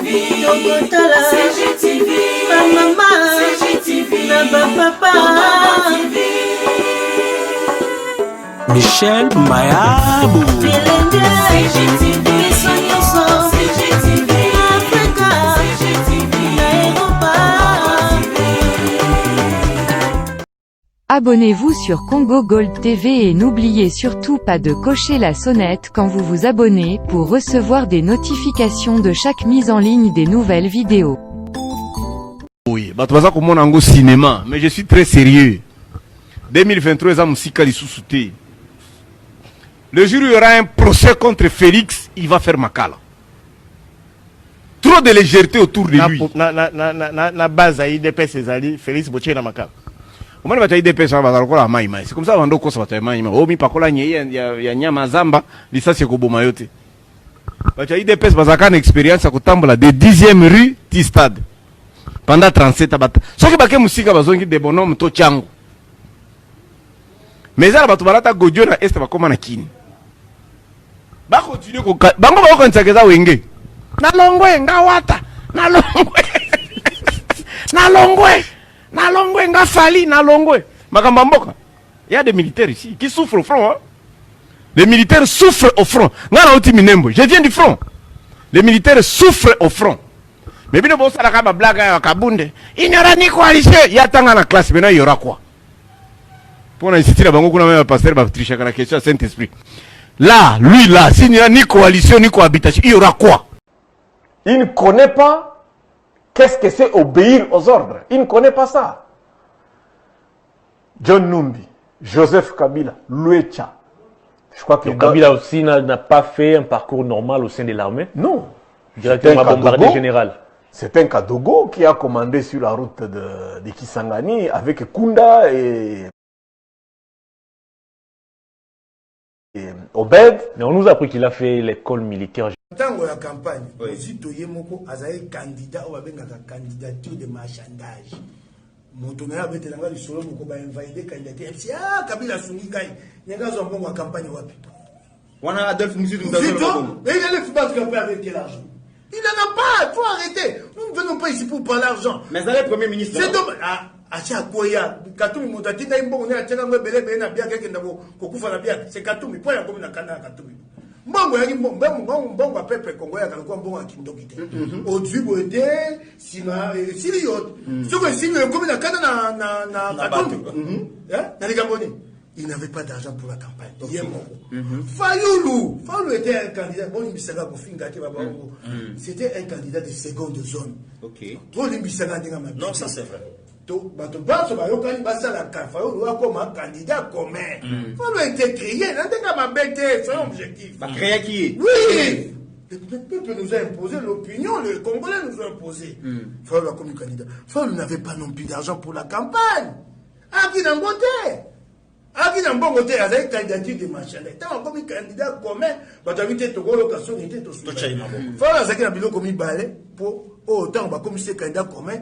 Tokotala CGTV, maman CGTV, na papa Michel Mayabo CGTV, CGTV, Africa, CGTV, Europa. Abonnez-vous sur Congo Gold TV et n'oubliez surtout pas de cocher la sonnette quand vous vous abonnez pour recevoir des notifications de chaque mise en ligne des nouvelles vidéos. Oui, bah tu vas comme on a cinéma, mais je suis très sérieux. 2023 ans musika lisusuté. Le jour où il y aura un procès contre Félix, il va faire Makala. Trop de légèreté autour de lui. Na base à IDP Césali, Félix Botier na Makala. C'est comme ça vando kosa bata maima. Omi pakola nye ya nyama zamba lisasi ko boma yote. Bata IDPS bazaka na expérience ya kotambola de 10e rue Tistade. Pendant 37 abata. Soki bake musika bazongi de bonhomme to chango. Mais ça batu balata godio na est bakoma na kini. Ba continue ko bango ba ko ntsakeza wenge. Na longwe ngawata. Na longwe. Na longwe. Na longwe nga fali na longwe makamba mboka. Il y a des militaires ici qui souffrent au front, hein? Les militaires souffrent au front. Ngana oti minembo, je viens du front. Les militaires souffrent au front. Mais bino bossa la kaba blague ya kabunde, il n'y aura ni coalition, il y a tanga na classe, maintenant il y aura quoi? Pour insister la bango kuna même pasteur va tricher la question à Saint-Esprit. Là, lui là, s'il n'y a ni coalition ni cohabitation, il y aura quoi? Il ne connaît pas qu'est-ce que c'est obéir aux ordres. Il ne connaît pas ça. John Numbi, Joseph Kabila, Luecha. Je crois que Kabila aussi n'a pas fait un parcours normal au sein de l'armée. Non. Directement bombardé général. C'est un Kadogo qui a commandé sur la route de Kisangani avec Kunda et Obed. Mais on nous a appris qu'il a fait l'école militaire. Tango la campagne, Ozito Yemoko azaye candidat ou avec la candidature de marchandage. Montonera avec l'angle du solo, moko ba inviter candidature. Si ah Kabila Sungi Kai, n'enga zo mbongo campagne wapi. Wana Adolphe Muzitu mais il a le football campagne avec quel argent? Il n'en a pas, il faut arrêter. Nous ne venons pas ici pour parler d'argent. Mais ça le premier ministre. C'est dommage. Acha Koya, Katumi Mutati na mbongo na tena mbele na bia keke ndabo kokufa na bia. C'est Katumi, point ya komi na kana Katumi. Mbongo ya mbongo pepe Kongo ya kalikuwa mbongo akindoki te. Odui boete sina sili yote. Soko sili komi na kana na Katumi. Na ligamboni. Il n'avait pas d'argent pour la campagne. Fayoulou était un candidat. Bon, c'était un candidat de seconde zone. Ok. Non, ça c'est vrai. Candidat commun. Fayoulou était créé. C'est un objectif. Créé qui? Oui. Le peuple nous a imposé l'opinion, les Congolais nous ont imposé. Fayoulou comme candidat. Fayoulou n'avait pas non plus d'argent pour la campagne. Ah, qui n'a pas qui n'a pas voté avec candidature de marchandage. Tant comme candidat commun, tu as vu que tu as l'occasion de te soutenir. Il faut que tu aies comme balai pour autant comme c'est candidat commun.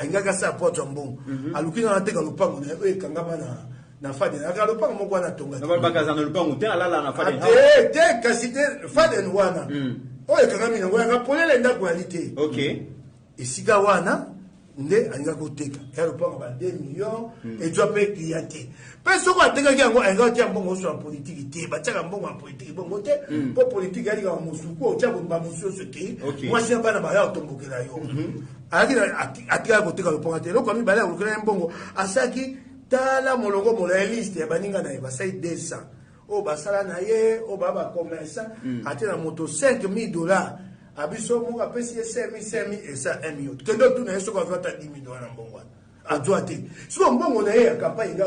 Il y a ça pour toi bon. Alors qu'il y a un téléphone pas mon et quand na fade na kalo pa moko na tonga. Na ba kaza na lupango te alala na fade. Te kasite fade wana. Oye kangami na ngwa pole le ndako qualité. OK. Et sika wana nde anga koteka yalo pa ba 2 millions et tu as payé clienté. Parce que quand tu as un bon en politique, tu as un bon en politique. Bon, pour politique, il y a un moussouko, tu as un bon moussouki. Moi, je suis un peu de tombeau. À qui a voté le point de l'eau, comme il y a un bon. À ça qui, t'as la molongo, mon liste, il y a baninga na ça y descend. Oh, basala na ye, oh, baba commerçant, à la moto $5,000. Abisso, mon appel, c'est 5,000 et ça 1 million. Que d'autres, tu n'as pas fait $10,000 en bon. À toi, si on bon, on a une campagne,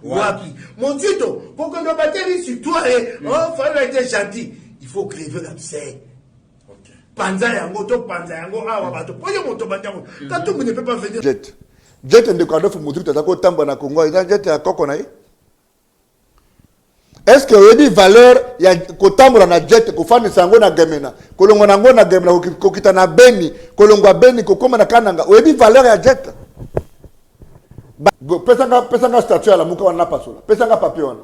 wapi. Mon tuto, pour qu'on ne batte sur toi, il faut être gentil. Il faut crever l'abcès. Panza yango, to panza yango, ah, wabato. Pour y moto bandiamo. Quand tout le monde ne peut pas venir. Jet. Jet en décadre, faut montrer que tu as tamba na Congo. Il y a jet à Kokonaï. Est-ce que vous avez valeur, il y a Kotambra na jet, Kofane Sango na Gemena, Kolongo na Gemena, Kokita na Beni, Kolongo Beni, Kokoma na Kananga. Vous avez valeur à jet. Pesanga statue à la muka wana pasola. Pesanga papier wana.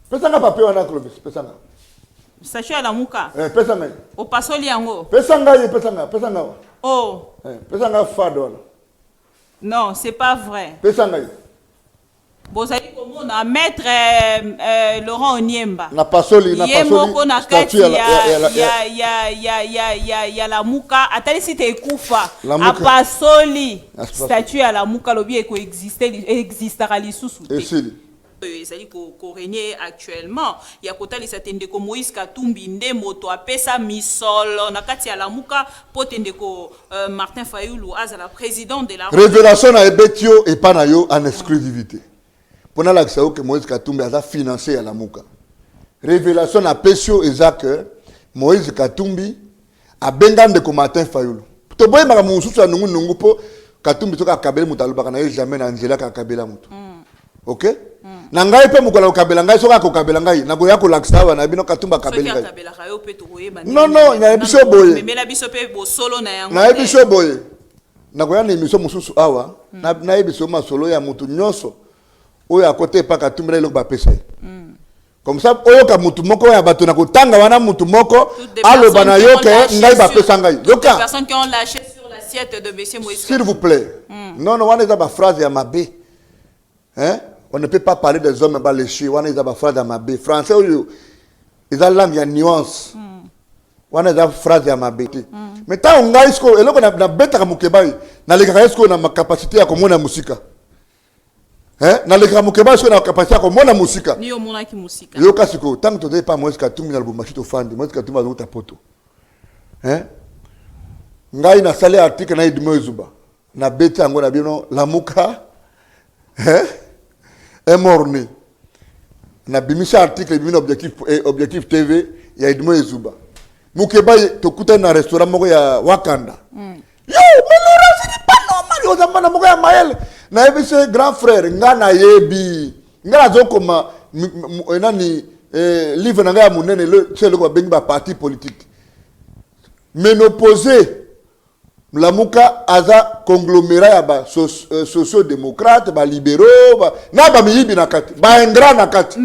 Pesanga papier wana Clovis. Pesanga. statut à la muka. Pesa ngai. Au pasoli yango. Pesa ngai, pesa ngai. Oh. Pesa ngai fado. Non, c'est pas vrai. Pesa ngai. Vous allez comprendre, maître Laurent Oniemba. Na pasoli, na pasoli. Il y a la muka. Attendez si tu es koufa. A pasoli. Statut à la muka, lobby et existera les sous-sous. ezali korégner actuellement ya kotalisa tendeko Moïse Katumbi nde moto apesa misolo na kati ya lamuka po tendeko Martin Fayulu azala président de la révélation na ebetio et pas na yo en exclusivité pona la kisao que Moïse Katumbi aza financé ya lamuka révélation na pesio ezake Moïse Katumbi abenga ndeko Martin Fayulu to boye maka mususu ya nungu po Katumbi toka kabela mutalubaka na jamais na nzela ka kabela mutu OK na ngai pe mukola ukabela ngai soka ko kabela ngai na goya ko laksa wa na bino Katumba kabela ngai non na ebiso boye memela biso pe bo solo na yango na ebiso boye na goya na ebiso mususu awa na ebiso masolo ya mutu nyoso oyo akote pa Katumba ile ba pesa comme ça oyo ka mutu moko ya bato na kotanga wana mutu moko aloba na yo ke ngai ba pesa ngai loka personnes qui ont lâché sur l'assiette de monsieur Moïse s'il vous plaît non wana za ba phrase ya mabe hein. On ne peut pas parler des hommes bas les chiens. On est dans la phrase à ma bé. Français, ils ont langue, il y a nuance. On est dans la phrase à ma bé. Mais tant on a isko, et là on a bête à Moukébaï, na les gars on a ma capacité à commander la musique. Hein? Na les gars Moukébaï on a capacité à commander la musique. Ni au monde qui musique. Yo kasiko, tant que tu n'es pas Moïse Katumbi na l'album machito fan, Moïse Katumbi a l'autre poto. Hein? Ngai na salé article na idimo zuba. Na bête ango na bino la muka. Hein? est morné. Na bimisa article bimina objectif TV ya Edmo Ezuba. Mukeba tokuta na restaurant moko ya Wakanda. Yo, mais Laurent, c'est pas normal. Yo zamana moko ya Maël. Na ebise grand frère ngana yebi. Ngana zokoma nani livre na nga munene le c'est le ko bengi ba parti politique. Ménopausé la muka aza conglomérat ya ba socio-démocrate ba libéraux ba na ba miyibi na kati ba engra na kati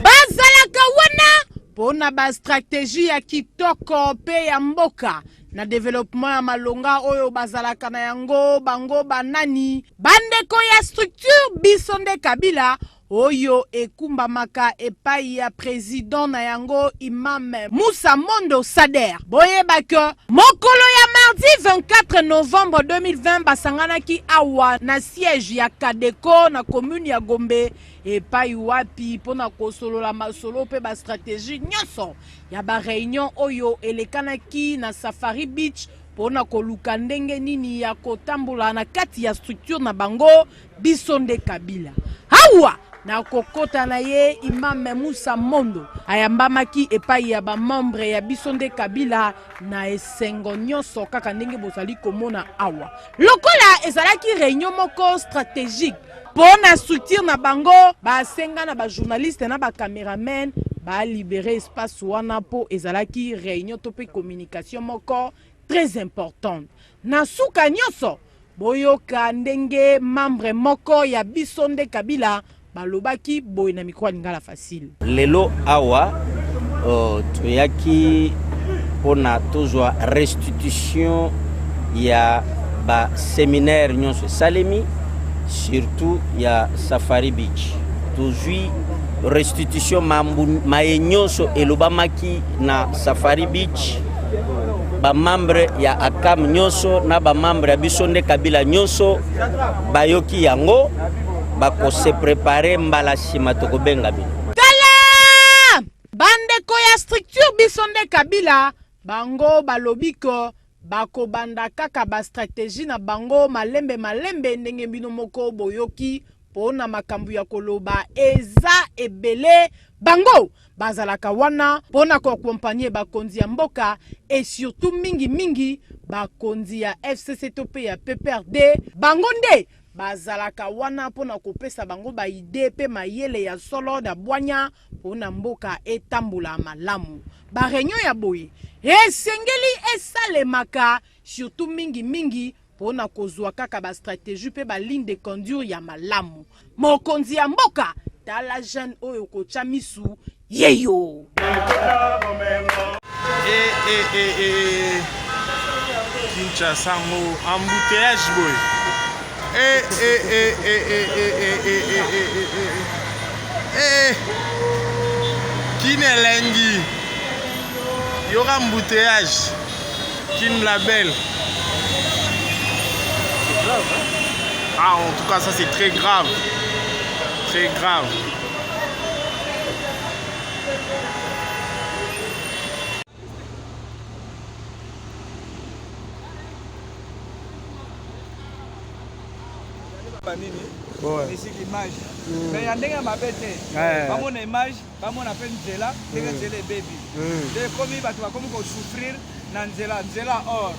bazalaka wana pona ba stratégie ya kitoko pe ya mboka na développement ya malonga oyo bazalaka na yango bango banani bandeko ya structure bisonde Kabila oyo ekumbamaka epai ya président na yango Imam Moussa Mondo Sader. Boyeba ke mokolo ya mardi 24 novembre 2020 basanganaki awa na siège ya Kadeko na commune ya Gombe epai wapi pona kosolola masolo pe ba stratégie nyonso ya ba réunion oyo elekanaki na Safari Beach pona koluka ndenge nini ya kotambola na kati ya structure na bango bisonde Kabila. Awa na kokota na ye Imam Moussa Mondo ayambamaki epai ya ba membre ya bisonde Kabila na esengo nyonso kaka ndenge bozali komona awa. Lokola ezalaki réunion moko stratégique pona structure na bango ba senga na ba journaliste na ba cameraman ba libérer espace wana po ezalaki réunion tope communication moko très importante. Na suka nyonso boyoka ndenge membre moko ya bisonde Kabila balobaki boy na mikro ngala facile. Lelo awa toyaki pona tozwa restitution ya ba séminaire nyonso salemi surtout ya Safari Beach. Tozwi restitution mayenyoso elobamaki na Safari Beach. Ba membre ya ACAM nyonso na ba membre ya bisonde Kabila nyonso bayoki yango bako se préparer mbala sima toko benga bino. Tala! Bandeko ya structure bisonde Kabila bango balobiko bako banda kaka ba stratégie na bango malembe ndenge bino moko boyoki pona makambu ya koloba eza ebele bango bazalaka wana pona ko accompagner bakonzi ya mboka et surtout mingi bakonzi ya FCC tope ya PPRD bango nde bazalaka wana pona kopesa bango ba idée pe mayele ya solo da bwanya pona mboka etambula malamu ba réunion ya boye esengeli esalemaka surtout mingi pona kozwa kaka ba stratégie pe ba ligne de conduire ya malamu mokonzi ya mboka tala jeune oyo kocha misu yeyo. Kinshasa embouteillage boy. Kinelengi. Il y aura embouteillage. Kin Label. C'est grave, hein? Ah, en tout cas, ça c'est très grave. Très grave. Ici l'image. Mais il y a des gens qui ont une image, qui ont fait une zéla, qui ont fait des bébés. Comme ils vont souffrir dans zéla or.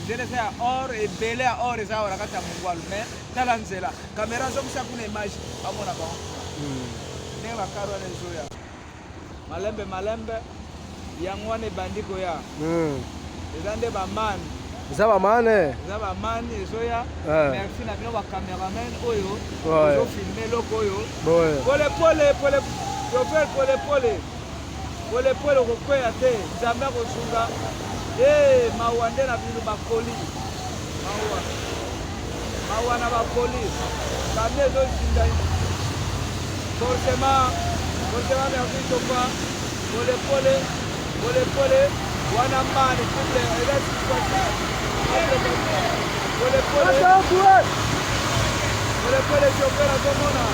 Zéla c'est or et belé or et ça or à Mungwalu. Mais dans la zéla, caméra zoom ça une image, pas mon avant. N'est pas caro les zoya. Malembe, yangwane bandiko ya. Ezande ba man. Zaba mane. Zaba mane zoya. Merci na bino ba cameraman oyo. Ozo filmer loko oyo. Pole. Chauffeur pole. Kokwe ate. Zamba kosunga. Mawande na bino ba koli. Mawa na ba koli. Kamne zo sinda. Forcément merci Topa. Pole. Wana mane couple. Reste quoi ça. Pole, chauffeur à ton mona.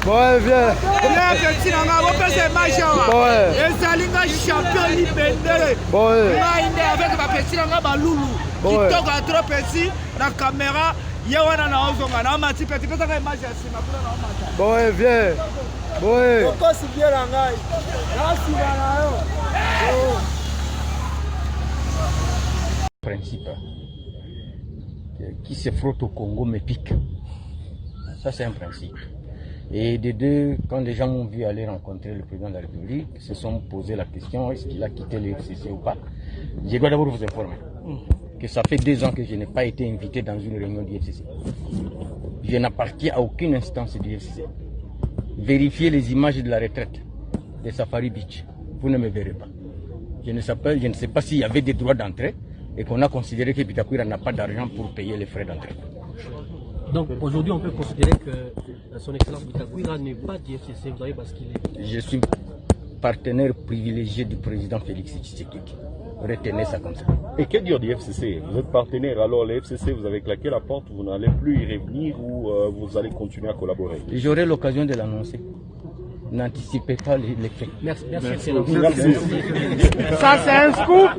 Ouais, viens. Principe qui se frotte au Congo me pique. Ça c'est un principe. Et de deux, quand les gens ont vu aller rencontrer le président de la République, se sont posé la question, est-ce qu'il a quitté le FCC ou pas? Je dois d'abord vous informer que ça fait 2 ans que je n'ai pas été invité dans une réunion du FCC. Je n'appartiens à aucune instance du FCC. Vérifiez les images de la retraite de Safari Beach. Vous ne me verrez pas. Je ne sais pas s'il y avait des droits d'entrée et qu'on a considéré que Bitakwira n'a pas d'argent pour payer les frais d'entrée. Donc aujourd'hui, on peut considérer que son excellence Bitakwira n'est pas du FCC, vous savez, parce qu'il est... Je suis partenaire privilégié du président Félix Tshisekedi. Retenez ça comme ça. Et que dire du FCC? Vous êtes partenaire, alors le FCC, vous avez claqué la porte, vous n'allez plus y revenir ou vous allez continuer à collaborer? J'aurai l'occasion de l'annoncer. N'anticipez pas les faits. Merci. Ça c'est un scoop.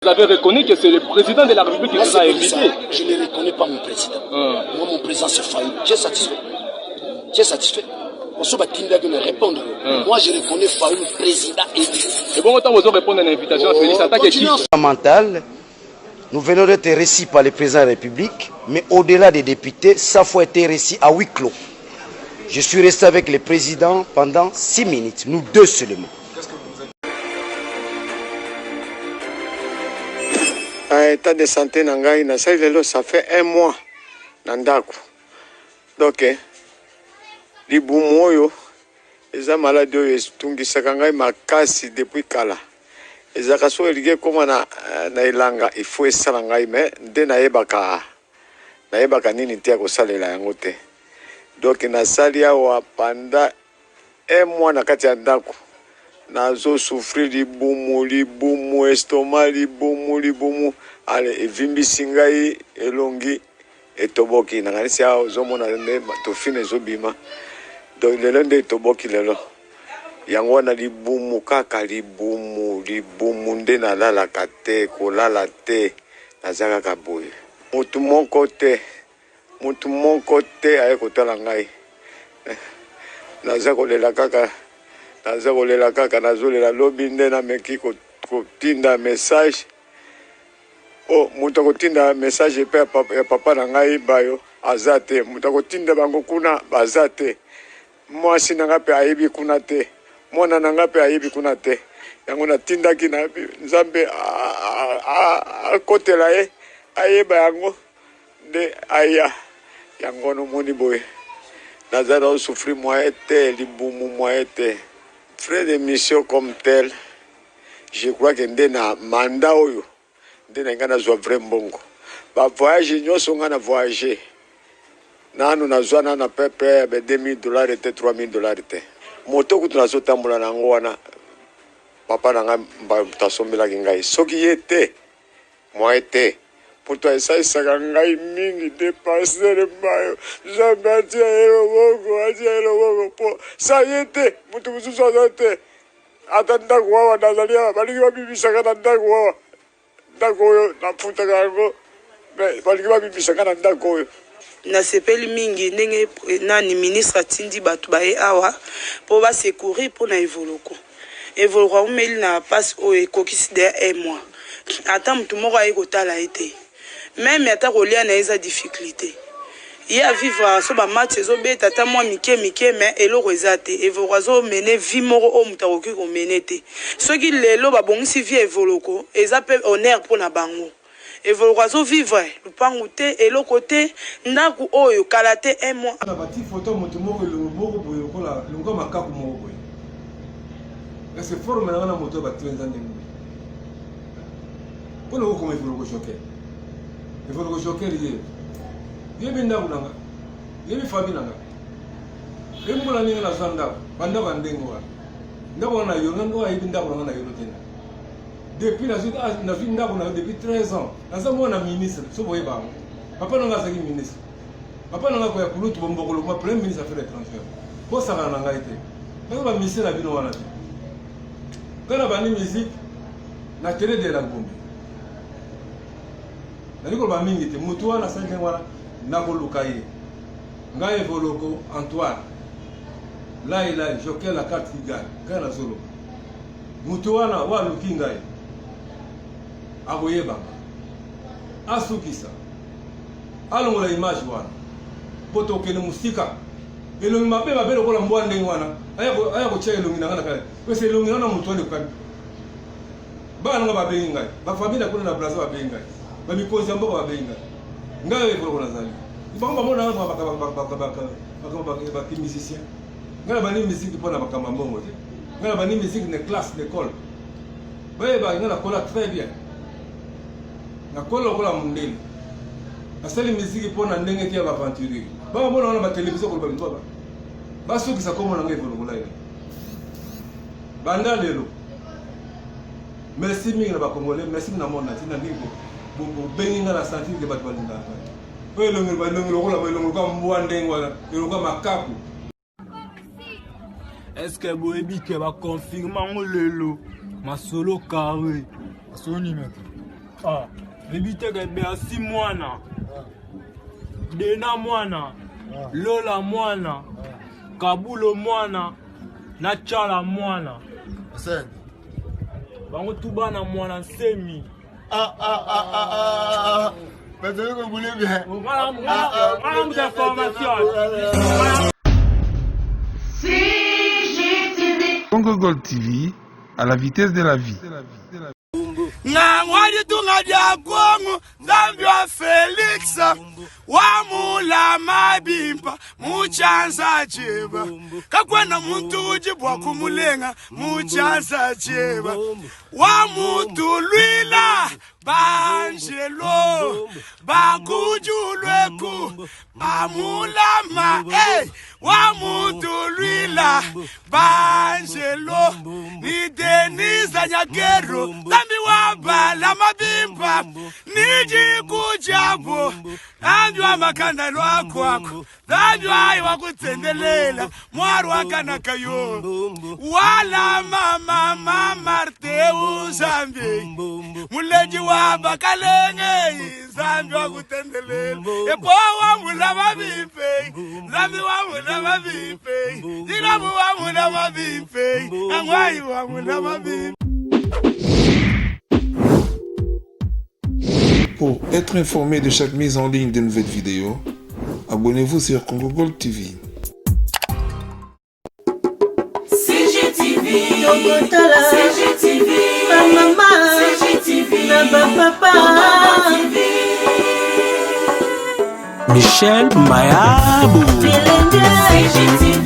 Vous avez reconnu que c'est le président de la République qui vous a invité. Je ne reconnais pas mon président. Moi, mon président, c'est Fayoum. Tu es satisfait? On se bat de me répondre. Moi, je reconnais Fayoum, président élu. Et bon, autant vous répondre à l'invitation à Félix Attaque et qui nous venons d'être reçus par le président de la République, mais au-delà des députés, ça faut être reçu à huis clos. Je suis resté avec le président pendant 6 minutes, nous 2 seulement. État de santé nangai na ça fait 1 mois nandako. Donc libumoyo eza malade oyo etungisaka ngai makasi depuis kala. Ezaka so elige koma na ilanga il faut esala ngai mais nde nayebaka nini te kosalela yango te. Donc nasali awa panda 1 mois na kati ya ndako. Nazo souffrir libumu estomac libumu ale evimbisi ngai elongi etoboki na kanisi awa ozomona nde tofine ezobima lelo nde toboki lelo yango wana libumu kaka libumu nde nalalaka te kolala te naza kaka boye mutu moko te aye kotala ngai naza kolela kaka nazolela lobi nde nameki kotinda message mutu akotinda message epe ya papa na ngai bayo aza te mutu akotinda bango kuna baza te mwasi na nga mpe ayebi kuna te mwana na nga mpe ayebi kuna te yango natindaki na nzambe akotela ye ayeba yango nde aya yango nomoni boye naza na osouffrir moyen te libumu moyen te frais de mission comme tel je crois que nde na manda oyo nde na nga nazwa vrai mbongo bavoyage nyonso nga na voyage nanu nazwa na pepe ya $2,000 te $3,000 te moto kutu nazotambola na yango wana papa na nga tasombelaki ngai soki ye te moye te moto aesalisaka ngai mingi depasere mayo jambe atia ye loboko mpo sa ye te moto mosusu aza te ata ndako wawa nazali awa balingi babibisaka na ndako wawa ndako oyo nafutaka yango balingi babibisaka na ndako oyo nasepeli mingi ndenge nani ministre atindi bato baye awa mpo basecourir mpo na evoloko umeli na passe oyo ekokisi deya un mois ata mutu moko aye kotala ye te meme ata kolia na ye eza difficulté ye avivre so bamatch ezobeta ata mwa mike me eloko eza te evoloko azomene vi moko oyo mutu akoki komene te soki lelo babongisi vi evoloko eza mpe honneur mpo na bango evoloko azovivre lupangu te eloko te ndako oyo kala te un mois na bati photo moto moko elongo boye lokola longo makaku moko boye ese forme na wana moto bati wenza ndenge mpona okoma evoloko choker yebi ndako nanga yebi fabi nanga yebi mbola ndenge nazwa ndako bandako ya ndenge wana ndako wana na yo ndako ayebi ndako nanga na yo tena depuis nazwi ndako na yo depuis 13 ans naza mwana ministre so boyeba yango papa nanga azalaki ministre papa nanga koya kulutu bombokolo ma premier ministre affaires étrangères bosakana na ngai te naza bamisie na bino wana te kana bani musique na tele de la Gombe nalikoloba mingi te mutu wana sanje wana nakoluka ye ngai evoloko Antoine lai joker la carte igane ngai nazoloba mutu wana waluki ngai akoyebanga asukisa alongola image wana po tokende musika elongi mabe lokola mbwa ndenge wana aya kotia elongi na nga na kale pese elongi wana mutu wana ekokani bana nga babengi ngai bafamile kuna na braza babengi ngai bamikonzi ya mboka babengi ngai ngai evoloko nazali bango bamona bakimusicien ngai na bani misiki mpo na bakamba mbongo te ngai na bani misiki na classe d'école bayeba ngai nakola très bien nakola lokola mondele nasali misiki mpo na ndenge te ya baaventurier bamona wana batelevizio koloba bintu aba basukisa komona ngai evoloko lai banda lelo merci mingi na bakongolais merci na mona tina ndingo bobengi nga na sentir ke bato balingaka oyo elongi lokola elongi mbwa ndenge wana elongi makaku est-ce que boyebi ke baconfirme yango lelo masolo carré asoni meke yebi te ke beasi mwana dena mwana lola mwana kabulo mwana na chala mwana bango tu bana mwana nsemi Peut-être que vous voulez bien. Congo Gold TV, à la vitesse de la vie. Ngangwadi tungadia Kongo, Nzambi wa Felix, wamula mabimba, muchanza cheba. Kakwena muntu ujibwa kumulenga, muchanza cheba. Wamutu lwila, banjelo, bakujulweku, bamulama, wamutu lwila, banjelo, ni Denise Nyagero, Nzambi wa bala mabimba, niji kujambo nanjwa makanda lwakwako nanjwa iwakutendelela mwaru akanakayo wala mama marte uzambe muleji wa bakalenge zambi wakutendelela epo wa mulama bipe zambi wa mulama bipe jirabu wa mulama bipe angwai wa mulama bipe. Pour être informé de chaque mise en ligne de nouvelles vidéos, abonnez-vous sur Congo Gold TV. CGTV, CGTV, maman, CGTV, papa, Michel Mayabou, CGTV,